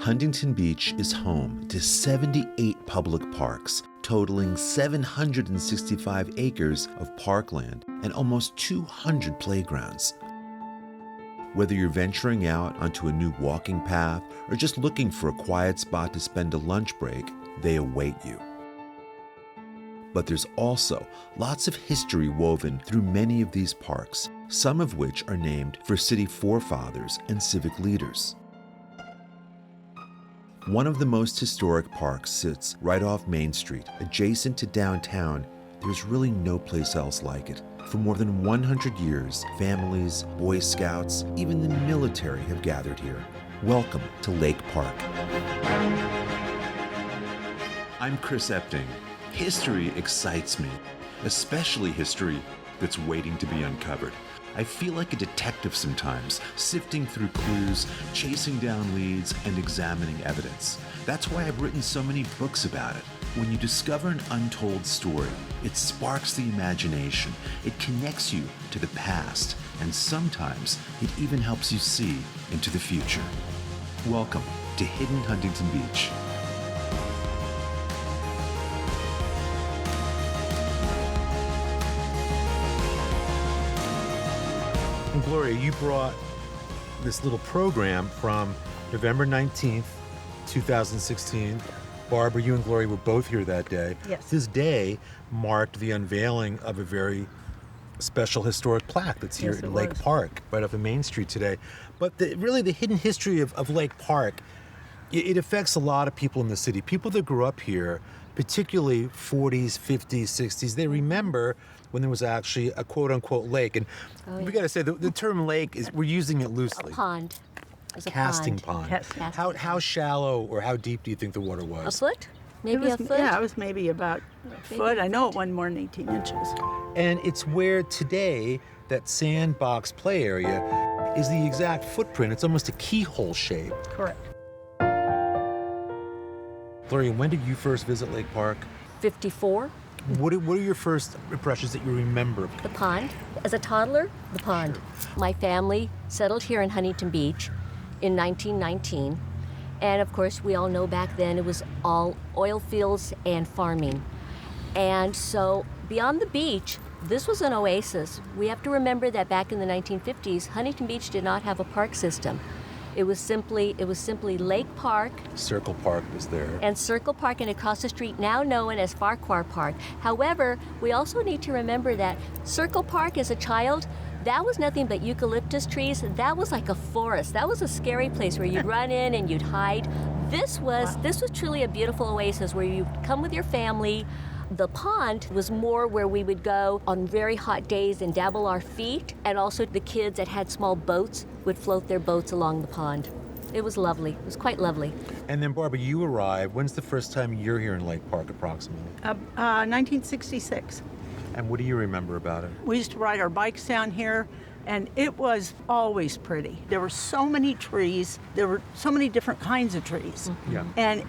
Huntington Beach is home to 78 public parks, totaling 765 acres of parkland and almost 200 playgrounds. Whether you're venturing out onto a new walking path or just looking for a quiet spot to spend a lunch break, they await you. But there's also lots of history woven through many of these parks, some of which are named for city forefathers and civic leaders. One of the most historic parks sits right off Main Street, adjacent to downtown. There's really no place else like it. For more than 100 years, families, Boy Scouts, even the military have gathered here. Welcome to Lake Park. I'm Chris Epting. History excites me, especially history that's waiting to be uncovered. I feel like a detective sometimes, sifting through clues, chasing down leads, and examining evidence. That's why I've written so many books about it. When you discover an untold story, it sparks the imagination, it connects you to the past, and sometimes it even helps you see into the future. Welcome to Hidden Huntington Beach. And Gloria, you brought this little program from November 19th, 2016. Barbara, you and Gloria were both here that day. Yes. This day marked the unveiling of a very special historic plaque that's here in Lake Park, right off of Main Street today. But really the hidden history of Lake Park, it affects a lot of people in the city. People that grew up here, particularly 40s, 50s, 60s, they remember when there was actually a quote-unquote lake. And we got to say, the term lake, we're using it loosely. A pond. It was a casting pond. How shallow or how deep do you think the water was? A foot? Maybe a foot? Yeah, it was maybe about a foot. I know it wasn't more than 18 inches. And it's where today that sandbox play area is the exact footprint. It's almost a keyhole shape. Correct. Gloria, when did you first visit Lake Park? 54. What are your first impressions that you remember? The pond. As a toddler, the pond. My family settled here in Huntington Beach in 1919. And of course, we all know back then it was all oil fields and farming. And so beyond the beach, this was an oasis. We have to remember that back in the 1950s, Huntington Beach did not have a park system. It was simply Lake Park. Circle Park was there. And Circle Park, and across the street, now known as Farquhar Park. However, we also need to remember that Circle Park as a child, that was nothing but eucalyptus trees. That was like a forest. That was a scary place where you'd run in and you'd hide. This was truly a beautiful oasis where you'd come with your family. The pond was more where we would go on very hot days and dabble our feet, and also the kids that had small boats would float their boats along the pond. It was lovely. It was quite lovely. And then, Barbara, you arrived. When's the first time you're here in Lake Park, approximately? 1966. And what do you remember about it? We used to ride our bikes down here, and it was always pretty. There were so many trees. There were so many different kinds of trees. Mm-hmm. Yeah. And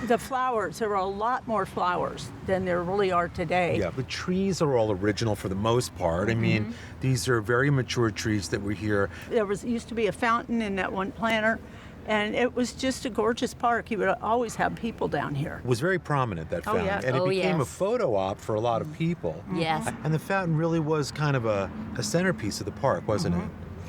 the flowers, there were a lot more flowers than there really are today. Yeah, the trees are all original for the most part. I mean, these are very mature trees that were here. There used to be a fountain in that one planter, and it was just a gorgeous park. You would always have people down here. It was very prominent, that fountain. yes. And it became a photo op for a lot of people. Yes. And the fountain really was kind of a centerpiece of the park, wasn't it?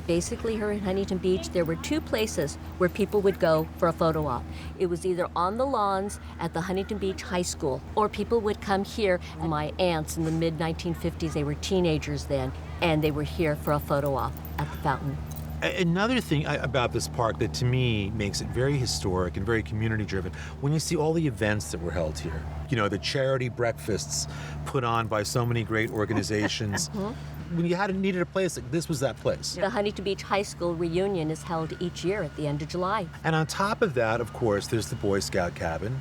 Basically, here in Huntington Beach, there were two places where people would go for a photo op. It was either on the lawns at the Huntington Beach High School, or people would come here. My aunts in the mid-1950s, they were teenagers then, and they were here for a photo op at the fountain. Another thing about this park that to me makes it very historic and very community driven, when you see all the events that were held here, you know, the charity breakfasts put on by so many great organizations. When you needed a place, this was that place. The Huntington Beach High School reunion is held each year at the end of July. And on top of that, of course, there's the Boy Scout cabin,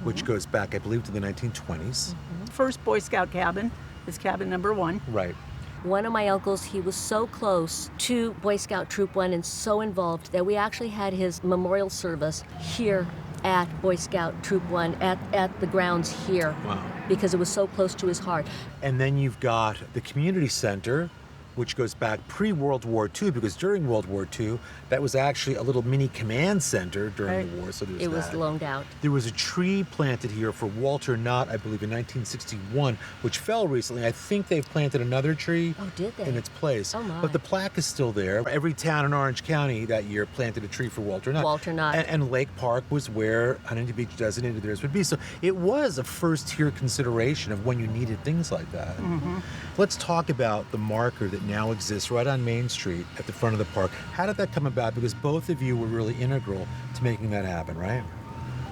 which goes back, I believe, to the 1920s. First Boy Scout cabin is cabin number 1. Right. One of my uncles, he was so close to Boy Scout Troop 1 and so involved that we actually had his memorial service here at Boy Scout Troop 1 at the grounds here. Wow. Because it was so close to his heart. And then you've got the community center, which goes back pre-World War II, because during World War II, that was actually a little mini command center during the war. So there was It was that. loaned out. There was a tree planted here for Walter Knott, I believe, in 1961, which fell recently. I think they've planted another tree Oh, did they? in its place. Oh, my. But the plaque is still there. Every town in Orange County that year planted a tree for Walter Knott. Walter Knott. And Lake Park was where Huntington Beach designated theirs would be. So it was a first-tier consideration of when you needed things like that. Let's talk about the marker that now exists right on Main Street at the front of the park. How did that come about? Because both of you were really integral to making that happen, right?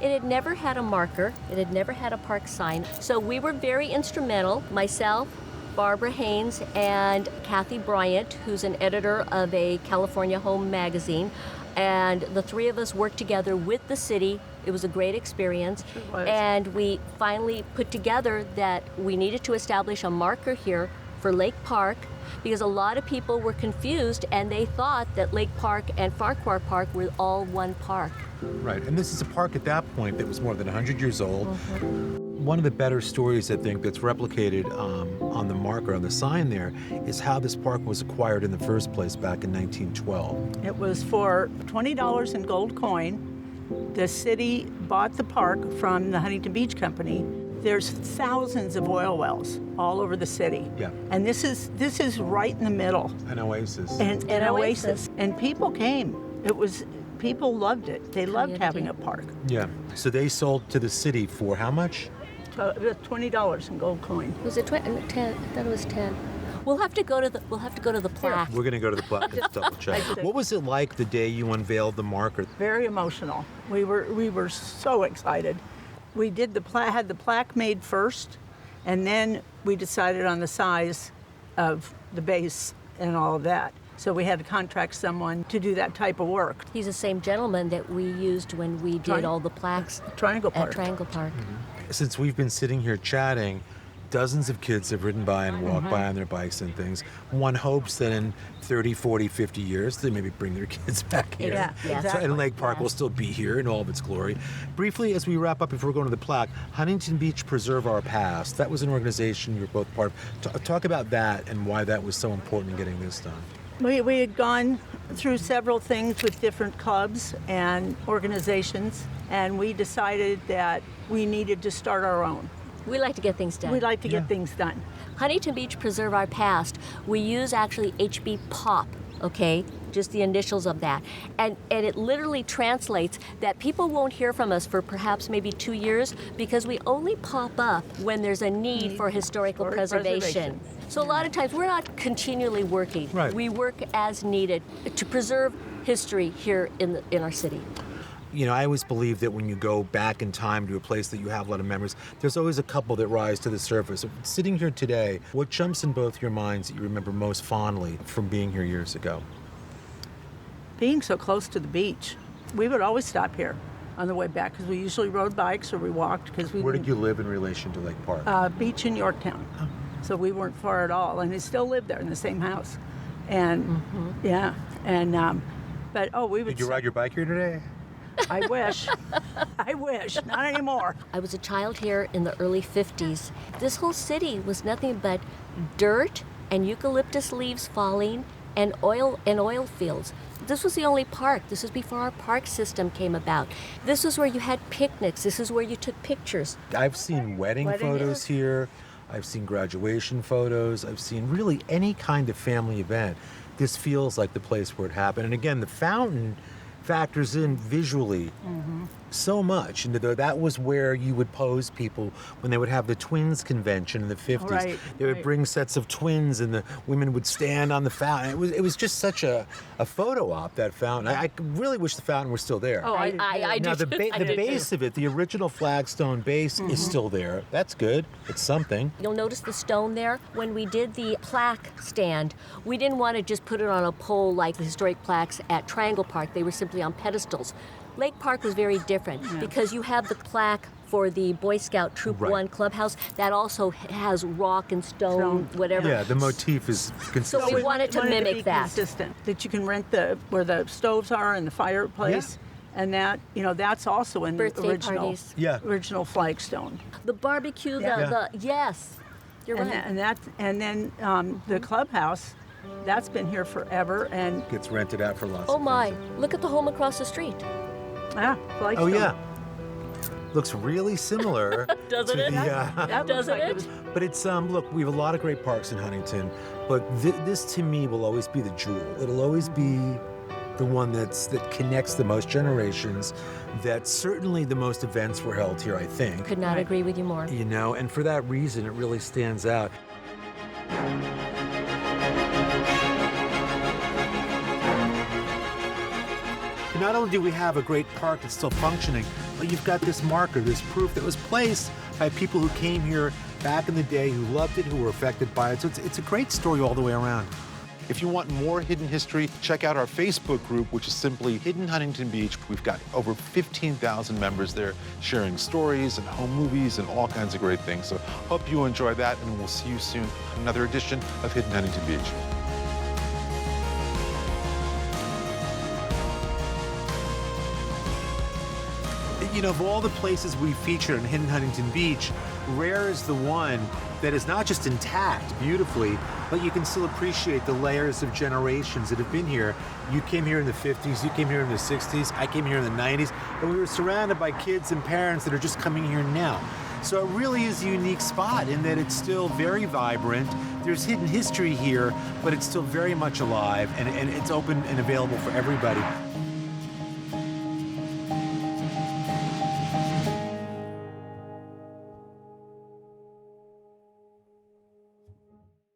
It had never had a marker. It had never had a park sign. So we were very instrumental, myself, Barbara Haynes, and Kathy Bryant, who's an editor of a California home magazine. And the three of us worked together with the city. It was a great experience. It was. And we finally put together that we needed to establish a marker here for Lake Park, because a lot of people were confused and they thought that Lake Park and Farquhar Park were all one park. Right, and this is a park at that point that was more than 100 years old. One of the better stories, I think, that's replicated on the marker, on the sign there, is how this park was acquired in the first place back in 1912. It was for $20 in gold coin. The city bought the park from the Huntington Beach Company. There's thousands of oil wells all over the city. Yeah. And this is right in the middle. An oasis. And an oasis. oasis. And people came. People loved it. They loved having a park. Yeah, so they sold to the city for how much? $20 in gold coin. Was it 10? I thought it was 10. We'll have to go to the plaque. We're gonna go to the plaque and double check. I did. What was it like the day you unveiled the marker? Very emotional. We were so excited. We did had the plaque made first, and then we decided on the size of the base and all of that. So we had to contract someone to do that type of work. He's the same gentleman that we used when we did all the plaques Triangle at Park. Triangle Park. Since we've been sitting here chatting, dozens of kids have ridden by and walked by on their bikes and things. One hopes that in 30, 40, 50 years, they maybe bring their kids back here. Yeah, exactly. And Lake Park will still be here in all of its glory. Briefly, as we wrap up, before going to the plaque, Huntington Beach Preserve Our Past. That was an organization you were both part of. Talk about that and why that was so important in getting this done. We had gone through several things with different clubs and organizations, and we decided that we needed to start our own. We like to get things done. We like to get things done. Huntington Beach Preserve Our Past. We use actually HB POP, okay? Just the initials of that. And it literally translates that people won't hear from us for perhaps maybe 2 years because we only pop up when there's a need for historical preservation. So a lot of times we're not continually working. Right. We work as needed to preserve history here in our city. You know, I always believe that when you go back in time to a place that you have a lot of memories, there's always a couple that rise to the surface. Sitting here today, what jumps in both your minds that you remember most fondly from being here years ago? Being so close to the beach, we would always stop here on the way back because we usually rode bikes or we walked because we Where did you live in relation to Lake Park? beach in Yorktown. So we weren't far at all, and we still lived there in the same house. And yeah, and but we would. Did you ride your bike here today? I wish. I wish. Not anymore. I was a child here in the early 50s. This whole city was nothing but dirt and eucalyptus leaves falling and oil fields. This was the only park. This was before our park system came about. This was where you had picnics. This is where you took pictures. I've seen wedding photos here. I've seen graduation photos. I've seen really any kind of family event. This feels like the place where it happened. And again, the fountain factors in visually so much. And that was where you would pose people when they would have the twins convention in the 50s. Right, they would bring sets of twins and the women would stand on the fountain. It was just such a photo op, that fountain. I really wish the fountain were still there. Oh, I Now, do the too. I do base too. of it, the original flagstone base is still there. That's good. It's something. You'll notice the stone there. When we did the plaque stand, we didn't want to just put it on a pole like the historic plaques at Triangle Park. They were simply on pedestals. Lake Park was very different because you have the plaque for the Boy Scout Troop 1 clubhouse that also has rock and stone, whatever. Yeah, the motif is consistent. So we wanted to mimic be that. Consistent. That you can rent where the stoves are and the fireplace. And that, that's also in Birthday the original, parties. original flagstone. The barbecue, yes, you're right. And then the clubhouse That's been here forever, and Gets rented out for lots Oh of my, things. look at the home across the street. like Oh, yeah. Looks really similar Doesn't to it? the... That looks Doesn't like it? was But it's, look, we have a lot of great parks in Huntington, but this to me will always be the jewel. It'll always be the one that connects the most generations, that certainly the most events were held here, I think. Could not Right. agree with you more. You know, and for that reason, it really stands out. And not only do we have a great park that's still functioning, but you've got this marker, this proof that was placed by people who came here back in the day, who loved it, who were affected by it. So it's a great story all the way around. If you want more hidden history, check out our Facebook group, which is simply Hidden Huntington Beach. We've got over 15,000 members there sharing stories and home movies and all kinds of great things. So hope you enjoy that, and we'll see you soon on another edition of Hidden Huntington Beach. You know, of all the places we featured in Hidden Huntington Beach, Rare is the one that is not just intact beautifully, but you can still appreciate the layers of generations that have been here. You came here in the 50s, you came here in the 60s, I came here in the 90s, and we were surrounded by kids and parents that are just coming here now. So it really is a unique spot in that it's still very vibrant. There's hidden history here, but it's still very much alive, and it's open and available for everybody.